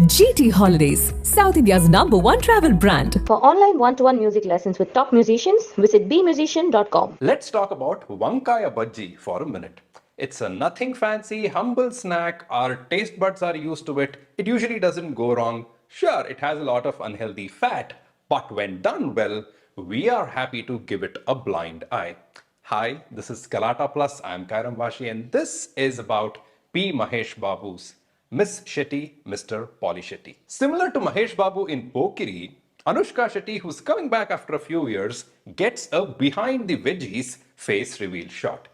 GT Holidays, South India's #1 travel brand. For online one-to-one music lessons with top musicians, visit BMusician.com. Let's talk about Vankaya Bhaji for a minute. It's a nothing fancy, humble snack. Our taste buds are used to it. It usually doesn't go wrong. Sure, it has a lot of unhealthy fat, but when done well, we are happy to give it a blind eye. Hi, this is Galatta Plus. I'm Kairam Vaashi, and this is about P. Mahesh Babu's Miss Shetty, Mr. Polishetty. Similar to Mahesh Babu in Pokiri, Anushka Shetty, who's coming back after a few years, gets a behind the veggies face reveal shot.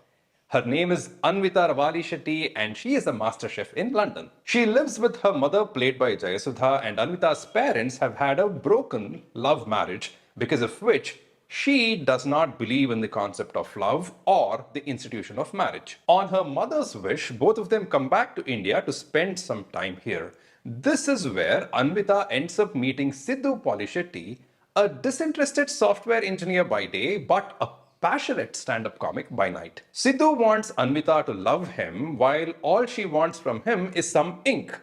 Her name is Anvita Ravali Shetty and she is a master chef in London. She lives with her mother played by Jayasudha, and Anvita's parents have had a broken love marriage, because of which she does not believe in the concept of love or the institution of marriage. On her mother's wish, both of them come back to India to spend some time here. This is where Anvita ends up meeting Sidhu Polishetty, a disinterested software engineer by day but a passionate stand-up comic by night. Sidhu wants Anvita to love him, while all she wants from him is some ink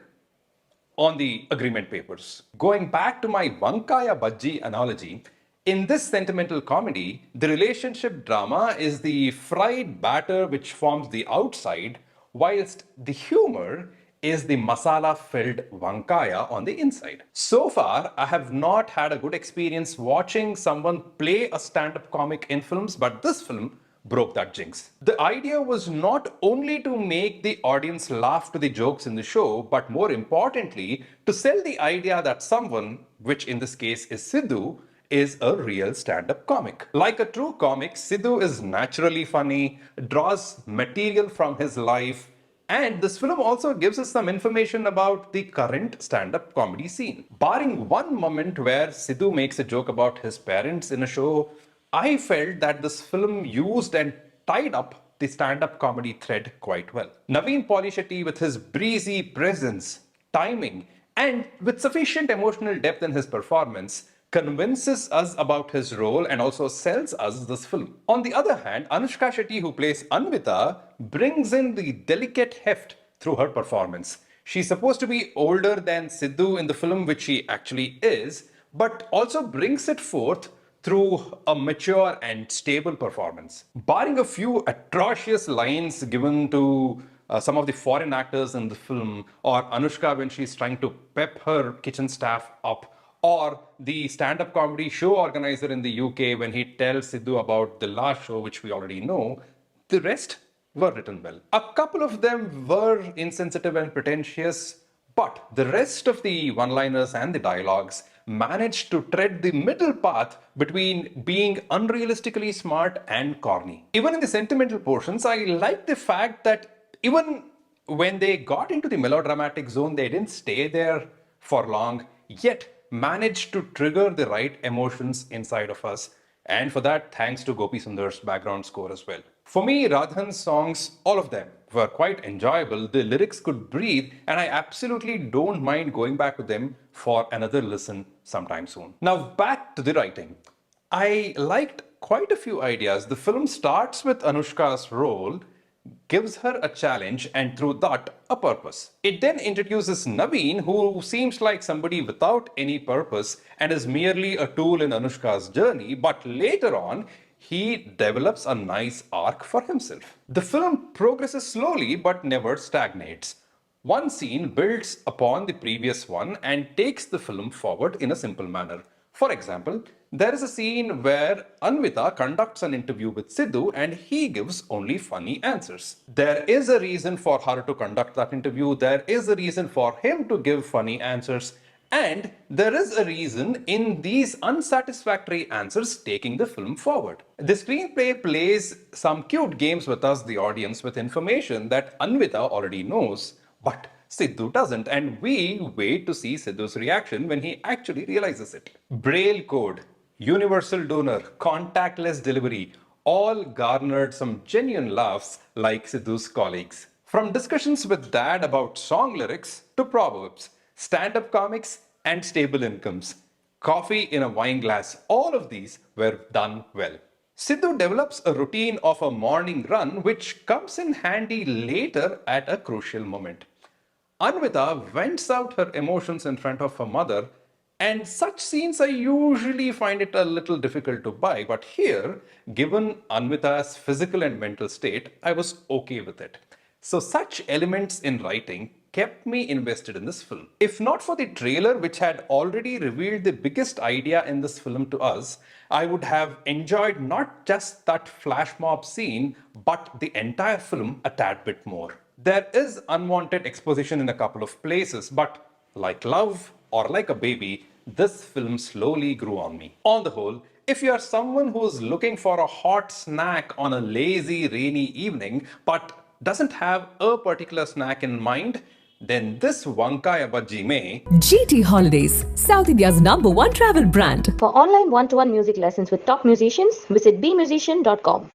on the agreement papers. Going back to my Vankaya Bhaji analogy, in this sentimental comedy, the relationship drama is the fried batter which forms the outside, whilst the humor is the masala-filled vankaya on the inside. So far, I have not had a good experience watching someone play a stand-up comic in films, but this film broke that jinx. The idea was not only to make the audience laugh to the jokes in the show, but more importantly, to sell the idea that someone, which in this case is Sidhu, is a real stand-up comic. Like a true comic, Sidhu is naturally funny, draws material from his life, and this film also gives us some information about the current stand-up comedy scene. Barring one moment where Sidhu makes a joke about his parents in a show, I felt that this film used and tied up the stand-up comedy thread quite well. Naveen Polishetty, with his breezy presence, timing, and with sufficient emotional depth in his performance, convinces us about his role and also sells us this film. On the other hand, Anushka Shetty, who plays Anvita, brings in the delicate heft through her performance. She's supposed to be older than Sidhu in the film, which she actually is, but also brings it forth through a mature and stable performance. Barring a few atrocious lines given to some of the foreign actors in the film, or Anushka when she's trying to pep her kitchen staff up, or the stand-up comedy show organizer in the UK when he tells Sidhu about the last show, which we already know, the rest were written well. A couple of them were insensitive and pretentious, but the rest of the one-liners and the dialogues managed to tread the middle path between being unrealistically smart and corny. Even in the sentimental portions, I like the fact that even when they got into the melodramatic zone, they didn't stay there for long, yet managed to trigger the right emotions inside of us. And for that, thanks to Gopi Sundar's background score as well. For me, Radhan's songs, all of them, were quite enjoyable. The lyrics could breathe, and I absolutely don't mind going back to them for another listen sometime soon. Now, back to the writing. I liked quite a few ideas. The film starts with Anushka's role, gives her a challenge, and through that, a purpose. It then introduces Naveen, who seems like somebody without any purpose and is merely a tool in Anushka's journey, but later on, he develops a nice arc for himself. The film progresses slowly but never stagnates. One scene builds upon the previous one and takes the film forward in a simple manner. For example, there is a scene where Anvita conducts an interview with Sidhu and he gives only funny answers. There is a reason for her to conduct that interview, there is a reason for him to give funny answers, and there is a reason in these unsatisfactory answers taking the film forward. The screenplay plays some cute games with us, the audience, with information that Anvita already knows, but Sidhu doesn't, and we wait to see Sidhu's reaction when he actually realizes it. Braille code, universal donor, contactless delivery, all garnered some genuine laughs like Sidhu's colleagues. From discussions with dad about song lyrics to proverbs, stand-up comics and stable incomes, coffee in a wine glass, all of these were done well. Sidhu develops a routine of a morning run which comes in handy later at a crucial moment. Anvita vents out her emotions in front of her mother, and such scenes I usually find it a little difficult to buy. But here, given Anvita's physical and mental state, I was okay with it. So, such elements in writing kept me invested in this film. If not for the trailer, which had already revealed the biggest idea in this film to us, I would have enjoyed not just that flash mob scene, but the entire film a tad bit more. There is unwanted exposition in a couple of places, but like love or like a baby, this film slowly grew on me. On the whole, if you are someone who's looking for a hot snack on a lazy, rainy evening, but doesn't have a particular snack in mind, then this Wankaya Bajji may. GT Holidays, South India's #1 travel brand. For online one-to-one music lessons with top musicians, visit BMusician.com.